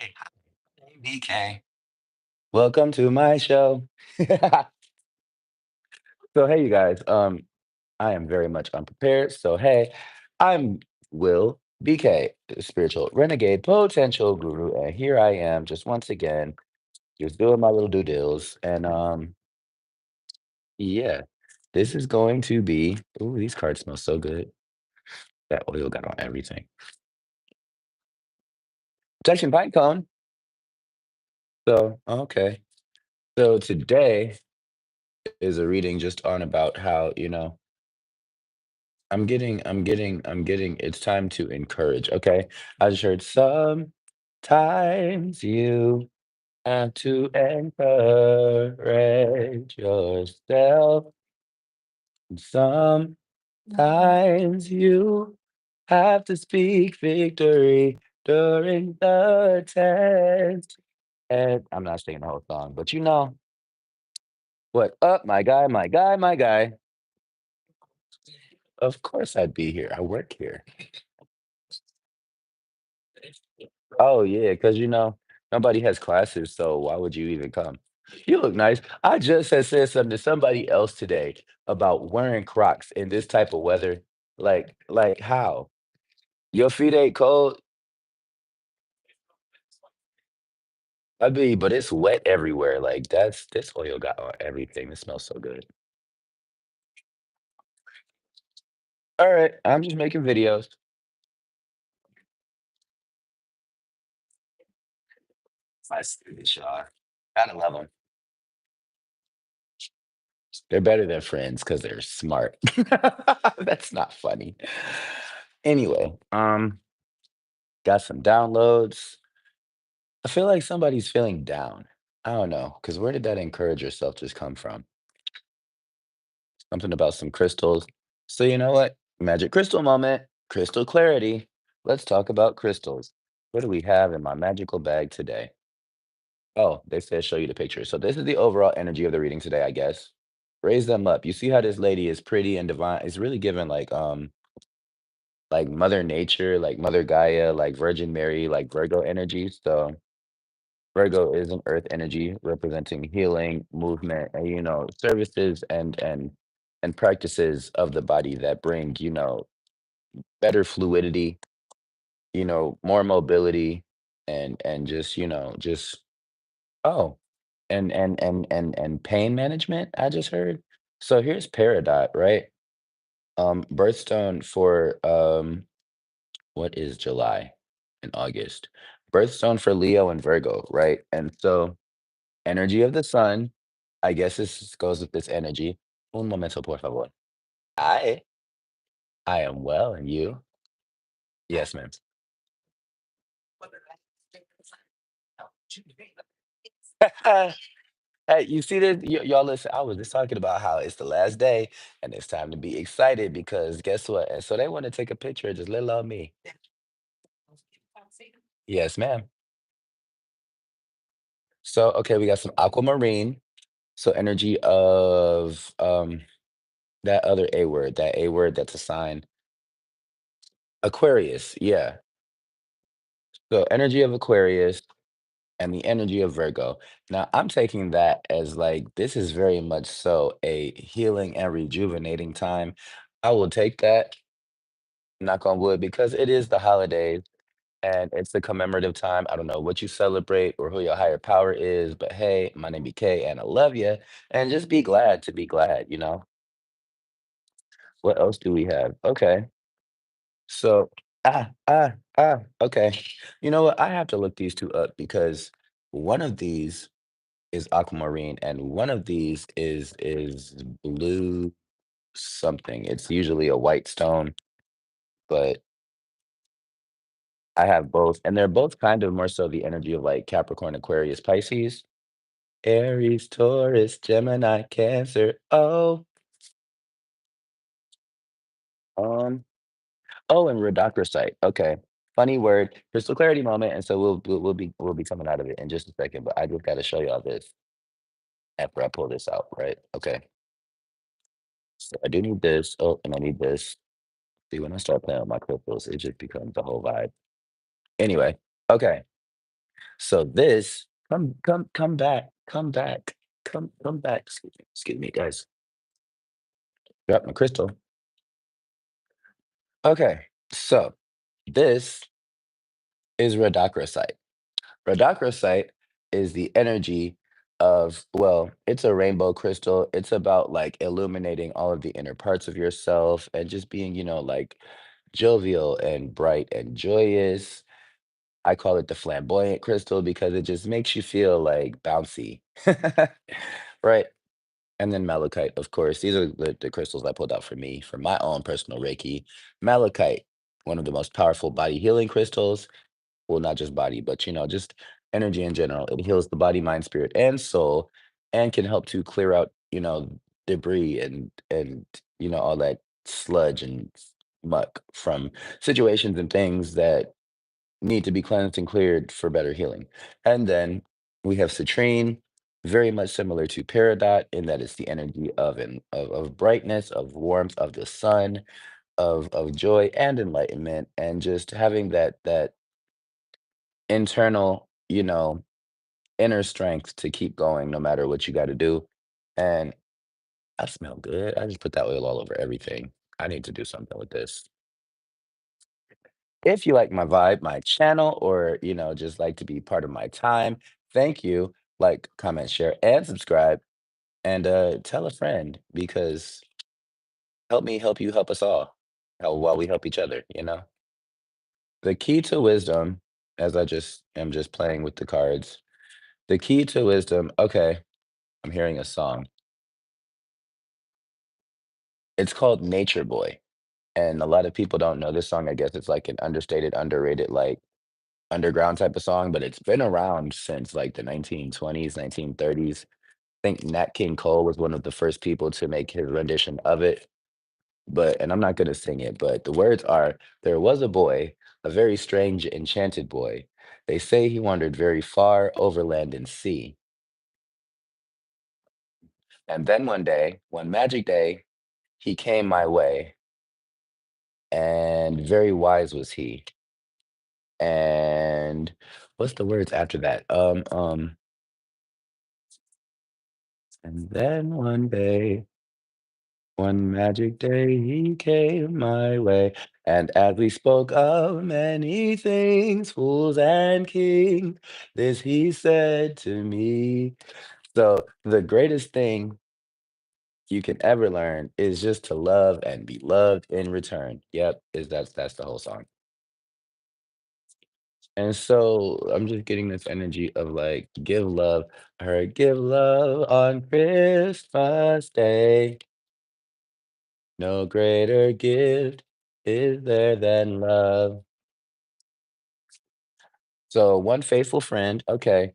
Hey, hi, BK. Welcome to my show. So hey you guys, I am very much unprepared. So hey, I'm Will BK, spiritual renegade potential guru, and here I am just once again, just doing my little due deals. And yeah, this is going to be ooh, these cards smell so good. That oil got on everything. Protection pine cone. So okay. So today is a reading just on about how, I'm getting, it's time to encourage. Okay. I just heard sometimes you have to encourage yourself. Sometimes you have to speak victory during the test. And I'm not singing the whole song, but you know what up, my guy, my guy, my guy. Of course I'd be here. I work here. Oh, yeah, because nobody has classes, so why would you even come? You look nice. I just had said something to somebody else today about wearing Crocs in this type of weather. Like how? Your feet ain't cold? But it's wet everywhere. Like that's this oil got on everything. It smells so good. All right, I'm just making videos. I see this, y'all. Gotta love them. They're better than friends because they're smart. That's not funny. Anyway, got some downloads. I feel like somebody's feeling down. I don't know, because where did that encourage yourself just come from? Something about some crystals. So you know what? Magic crystal moment, crystal clarity. Let's talk about crystals. What do we have in my magical bag today? Oh, they said show you the picture. So this is the overall energy of the reading today, I guess. Raise them up. You see how this lady is pretty and divine. It's really given like Mother Nature, like Mother Gaia, like Virgin Mary, like Virgo energy. So Virgo is an earth energy representing healing, movement, and services and practices of the body that bring, better fluidity, more mobility and just, just oh, and pain management, I just heard. So here's Peridot, right? Birthstone for what is July and August? Birthstone for Leo and Virgo, right? And so energy of the sun, I guess this goes with this energy. Un momento, por favor. I I am well, and you? Yes, ma'am. Hey, you see this? Y'all listen, I was just talking about how it's the last day and it's time to be excited because guess what? And so they want to take a picture of just little old me. Yes, ma'am. So, okay, we got some aquamarine. So energy of that other A word, that A word that's a sign. Aquarius, yeah. So energy of Aquarius and the energy of Virgo. Now, I'm taking that as like this is very much so a healing and rejuvenating time. I will take that, knock on wood, because it is the holidays and it's the commemorative time. I don't know what you celebrate or who your higher power is, but hey, my name BK and I love you. And just be glad to be glad. What else do we have? Okay. So, okay. You know what? I have to look these two up because one of these is aquamarine and one of these is blue something. It's usually a white stone, but I have both, and they're both kind of more so the energy of like Capricorn, Aquarius, Pisces, Aries, Taurus, Gemini, Cancer. Oh, um, oh, and rhodochrosite. Okay. Funny word, crystal clarity moment, and so we'll be coming out of it in just a second. But I just got to show y'all this after I pull this out, right? Okay. So I do need this. Oh, and I need this. See, when I start playing with my crystals, it just becomes the whole vibe. Anyway, okay. So this come back, come back. Excuse me, guys. Drop my crystal. Okay, so this is rhodochrosite. Rhodochrosite is the energy of, well, it's a rainbow crystal. It's about like illuminating all of the inner parts of yourself and just being, like jovial and bright and joyous. I call it the flamboyant crystal because it just makes you feel like bouncy. Right. And then malachite, of course. These are the crystals I pulled out for me, for my own personal Reiki. Malachite, one of the most powerful body healing crystals. Well, not just body, but just energy in general. It heals the body, mind, spirit, and soul, and can help to clear out, debris and all that sludge and muck from situations and things that need to be cleansed and cleared for better healing. And then we have citrine, very much similar to peridot in that it's the energy of brightness, of warmth, of the sun, of joy and enlightenment, and just having that internal, inner strength to keep going no matter what you got to do. And I smell good. I just put that oil all over everything. I need to do something with this. If you like my vibe, my channel, or just like to be part of my time, thank you. Like, comment, share, and subscribe, and tell a friend because help me help you help us all. While we help each other. The key to wisdom, as I just am just playing with the cards. The key to wisdom. Okay, I'm hearing a song. It's called Nature Boy, and a lot of people don't know this song. I guess it's like an understated, underrated, like underground type of song, but it's been around since like the 1920s, 1930s. I think Nat King Cole was one of the first people to make his rendition of it. And I'm not gonna sing it, but the words are, there was a boy, a very strange, enchanted boy. They say he wandered very far over land and sea. And then one day, one magic day, he came my way, and very wise was he. And what's the words after that? And then one day, one magic day, he came my way. And as we spoke of many things, fools and kings, this he said to me. So the greatest thing you can ever learn is just to love and be loved in return. Yep, is that's the whole song. And so I'm just getting this energy of like give love, I heard give love on Christmas Day. No greater gift is there than love. So one faithful friend. Okay.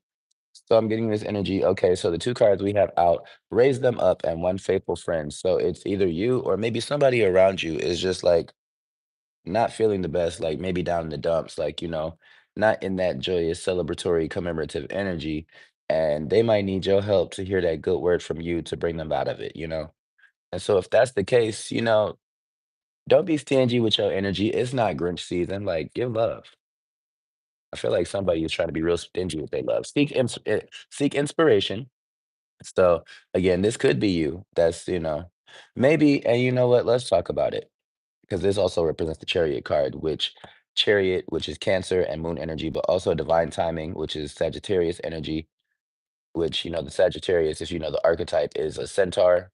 So I'm getting this energy. Okay. So the two cards we have out, raise them up and one faithful friend. So it's either you or maybe somebody around you is just like not feeling the best, like maybe down in the dumps, like, not in that joyous, celebratory, commemorative energy. And they might need your help to hear that good word from you to bring them out of it. And so if that's the case, don't be stingy with your energy. It's not Grinch season. Like, give love. I feel like somebody is trying to be real stingy with their love. Seek inspiration. So again, this could be you. That's maybe. And you know what? Let's talk about it because this also represents the Chariot card, which Chariot, which is Cancer and Moon energy, but also divine timing, which is Sagittarius energy. Which the Sagittarius, if you know the archetype, is a centaur.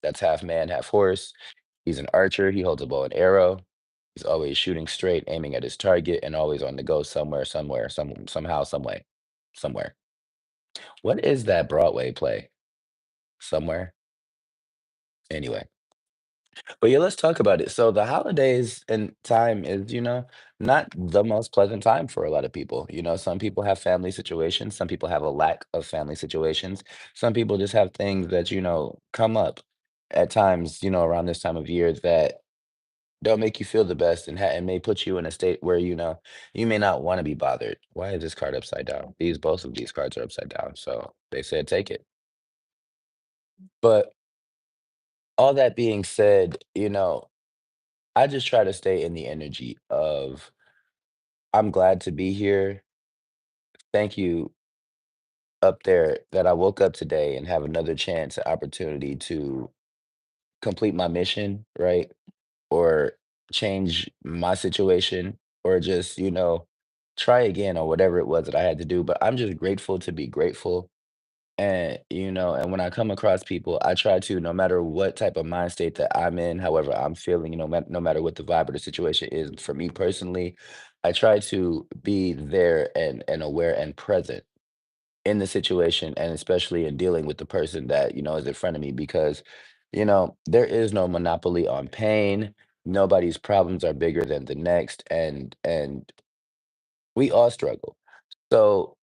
That's half man, half horse. He's an archer. He holds a bow and arrow. He's always shooting straight, aiming at his target, and always on the go somewhere, somehow, some way, somewhere. What is that Broadway play? Somewhere? Anyway. But yeah, let's talk about it. So the holidays and time is, not the most pleasant time for a lot of people. Some people have family situations, some people have a lack of family situations. Some people just have things that, come up at times, around this time of year that don't make you feel the best and may put you in a state where you may not want to be bothered. Why is this card upside down? These both of these cards are upside down, so they said take it. But all that being said, I just try to stay in the energy of I'm glad to be here. thank you up there that I woke up today and have another chance and opportunity to complete my mission, right? Or change my situation or just, try again or whatever it was that I had to do. But I'm just grateful to be grateful. And when I come across people, I try to, no matter what type of mind state that I'm in, however I'm feeling, no matter what the vibe or the situation is for me personally, I try to be there and aware and present in the situation and especially in dealing with the person that, is in front of me because, there is no monopoly on pain. Nobody's problems are bigger than the next and we all struggle. So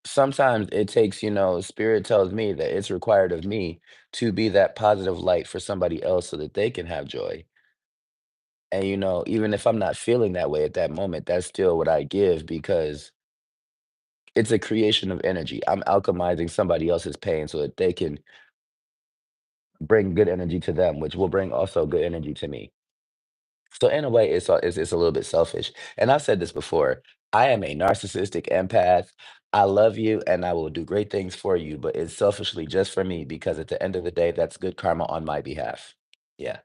sometimes it takes, spirit tells me that it's required of me to be that positive light for somebody else so that they can have joy. And even if I'm not feeling that way at that moment, that's still what I give because it's a creation of energy. I'm alchemizing somebody else's pain so that they can bring good energy to them, which will bring also good energy to me. So in a way, it's a little bit selfish. And I've said this before. I am a narcissistic empath. I love you and I will do great things for you, but it's selfishly just for me because at the end of the day, that's good karma on my behalf. Yeah.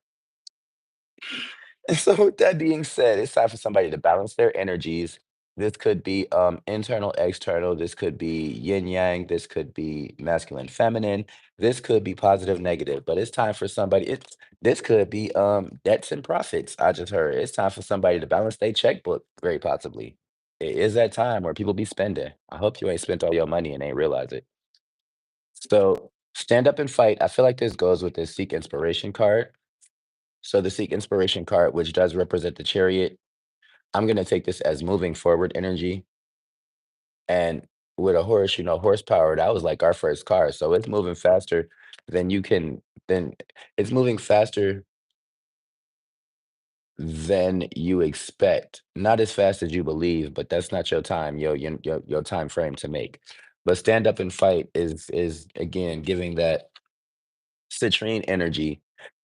And so with that being said, it's time for somebody to balance their energies. This could be internal, external. This could be yin yang. This could be masculine, feminine. This could be positive, negative. But it's time for somebody. It's this could be debts and profits. I just heard it's time for somebody to balance their checkbook, very possibly. It is that time where people be spending. I hope you ain't spent all your money and ain't realize it. So stand up and fight. I feel like this goes with this seek inspiration card. So the Seek Inspiration card, which does represent the chariot, I'm gonna take this as moving forward energy. And with a horse, horsepower, that was like our first car. So it's moving faster than you can than it's moving faster than you expect. Not as fast as you believe, but that's not your time, your time frame to make. But stand up and fight is again giving that citrine energy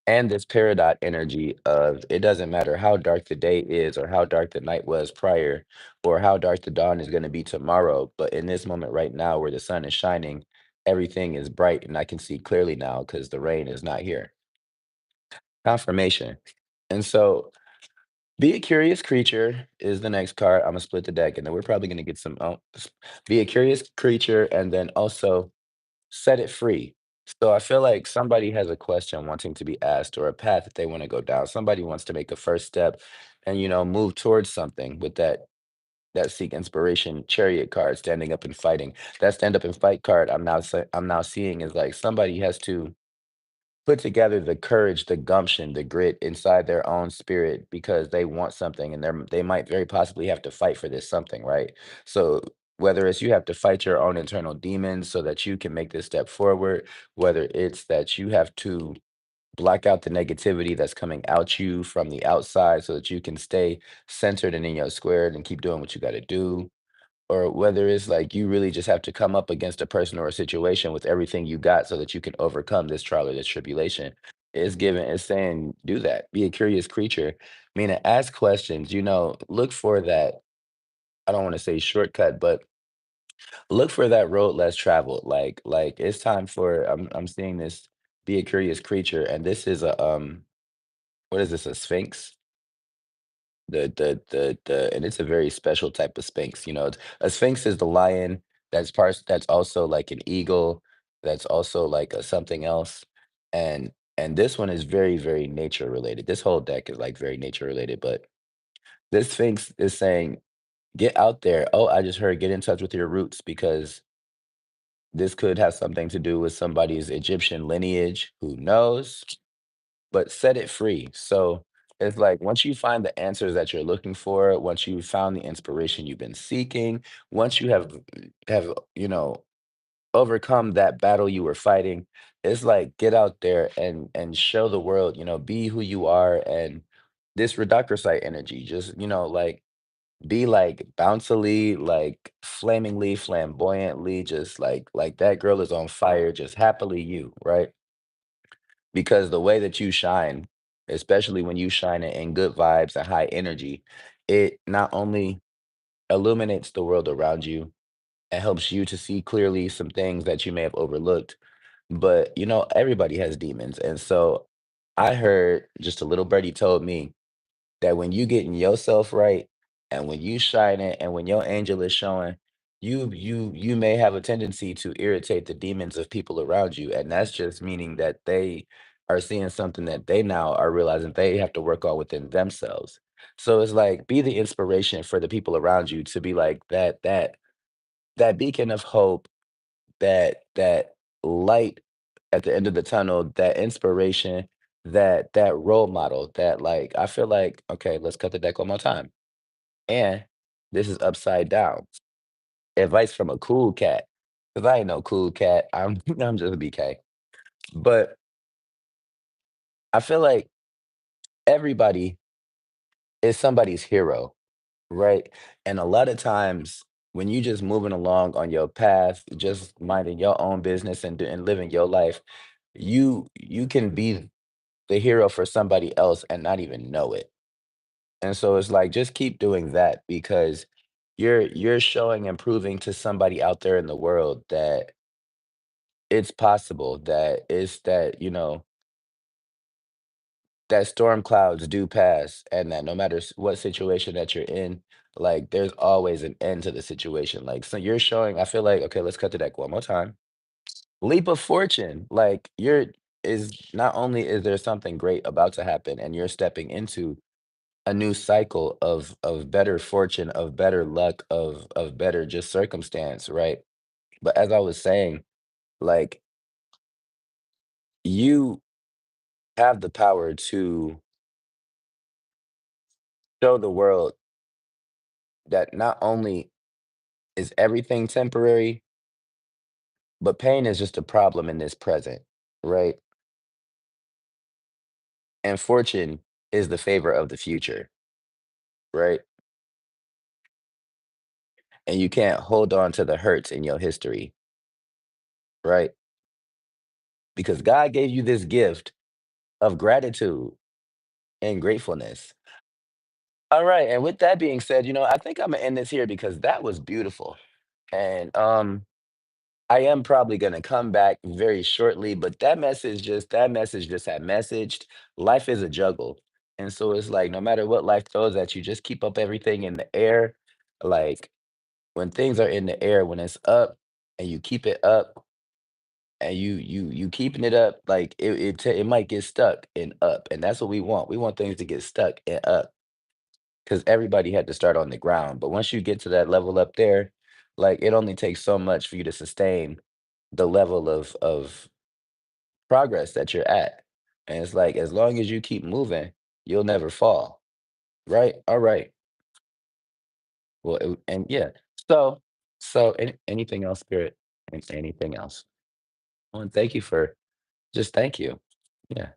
and this peridot energy of it doesn't matter how dark the day is or how dark the night was prior or how dark the dawn is going to be tomorrow. But in this moment right now where the sun is shining, everything is bright and I can see clearly now because the rain is not here. Confirmation. And so be a curious creature is the next card. I'm gonna split the deck and then we're probably gonna get some be a curious creature and then also set it free. So I feel like somebody has a question wanting to be asked or a path that they want to go down. Somebody wants to make a first step and move towards something with that seek inspiration chariot card, standing up and fighting. That stand up and fight card I'm now seeing is like somebody has to put together the courage, the gumption, the grit inside their own spirit because they want something and they might very possibly have to fight for this something, right? So whether it's you have to fight your own internal demons so that you can make this step forward, whether it's that you have to block out the negativity that's coming out you from the outside so that you can stay centered and in your square and keep doing what you got to do, or whether it's like you really just have to come up against a person or a situation with everything you got so that you can overcome this trial or this tribulation. It's saying do that. Be a curious creature. Meaning ask questions, look for that. I don't want to say shortcut, but look for that road less traveled. Like it's time for I'm seeing this be a curious creature. And this is a what is this, a sphinx? The and it's a very special type of sphinx, a sphinx is the lion that's also like an eagle, that's also like a something else, and this one is very, very nature related. This whole deck is like very nature related, but this sphinx is saying, "Get out there." Oh, I just heard, "Get in touch with your roots," because this could have something to do with somebody's Egyptian lineage, who knows? But set it free. So it's like once you find the answers that you're looking for, once you found the inspiration you've been seeking, once you have overcome that battle you were fighting, it's like get out there and show the world, be who you are and this reducrosite energy, just like be like bouncily, like flamingly, flamboyantly, just like that girl is on fire, just happily you, right? Because the way that you shine, especially when you shine in good vibes and high energy, it not only illuminates the world around you, It helps you to see clearly some things that you may have overlooked. But, everybody has demons. And so I heard just a little birdie told me that when you getting yourself right and when you shining and when your angel is showing, you may have a tendency to irritate the demons of people around you. And that's just meaning that they are seeing something that they now are realizing they have to work on within themselves. So it's like be the inspiration for the people around you to be like that beacon of hope, that light at the end of the tunnel, that inspiration, that role model, that like I feel like, okay, let's cut the deck one more time. And this is upside down. Advice from a cool cat. Cause I ain't no cool cat. I'm just a BK. But I feel like everybody is somebody's hero, right? And a lot of times when you just moving along on your path, just minding your own business and living your life, you can be the hero for somebody else and not even know it. And so it's like just keep doing that because you're showing and proving to somebody out there in the world that it's possible, that it's that, that storm clouds do pass and that no matter what situation that you're in, like there's always an end to the situation. Like so you're showing, I feel like, okay, let's cut the deck one more time. Leap of fortune. Like you're is not only is there something great about to happen and you're stepping into a new cycle of better fortune, of better luck, of better just circumstance, right? But as I was saying, like you have the power to show the world that not only is everything temporary, but pain is just a problem in this present, right? And fortune is the favor of the future, right? And you can't hold on to the hurts in your history, right? Because God gave you this gift of gratitude and gratefulness. All right, and with that being said, I think Imma end this here because that was beautiful, and, I am probably gonna come back very shortly, but that message just had messaged, life is a juggle, and so it's like, no matter what life throws at you, just keep up everything in the air, like, when things are in the air, when it's up and you keep it up and you keeping it up, like, it might get stuck in up, and that's what we want things to get stuck in up. 'Cause everybody had to start on the ground, but once you get to that level up there, like, it only takes so much for you to sustain the level of progress that you're at, and it's like, as long as you keep moving, you'll never fall, right? Alright. Well, and yeah. So anything else, Spirit? Anything else? Well, and thank you for just thank you. Yeah.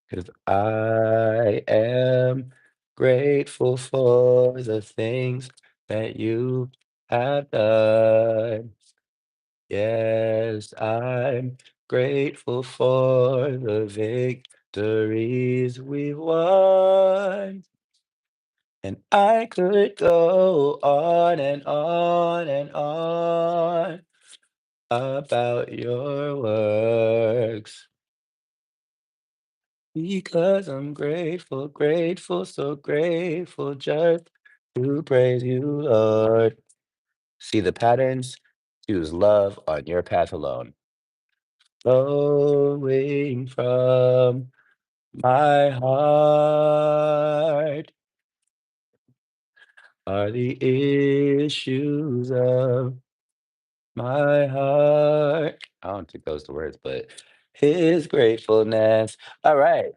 'Cause I am grateful for the things that you have done. Yes, I'm grateful for the victories we won. And I could go on and on and on about your works. Because I'm grateful, grateful, so grateful just to praise you, Lord. See the patterns? Choose love on your path alone. Flowing from my heart are the issues of my heart. I don't think those are the words, but his gratefulness. All right.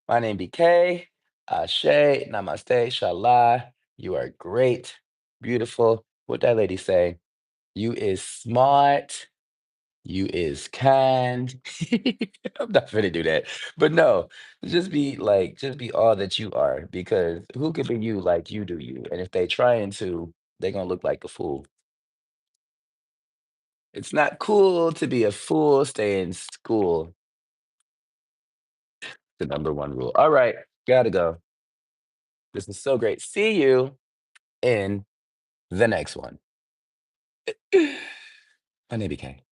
My name BeeKayy. Ashe, namaste, shallah. You are great, beautiful. What that lady say? You is smart. You is kind. I'm not gonna do that. But no, just be all that you are because who could be you like you do you? And if they trying to, they're gonna look like a fool. It's not cool to be a fool, stay in school. The number one rule. All right, gotta go. This is so great. See you in the next one. My name BeeKayy.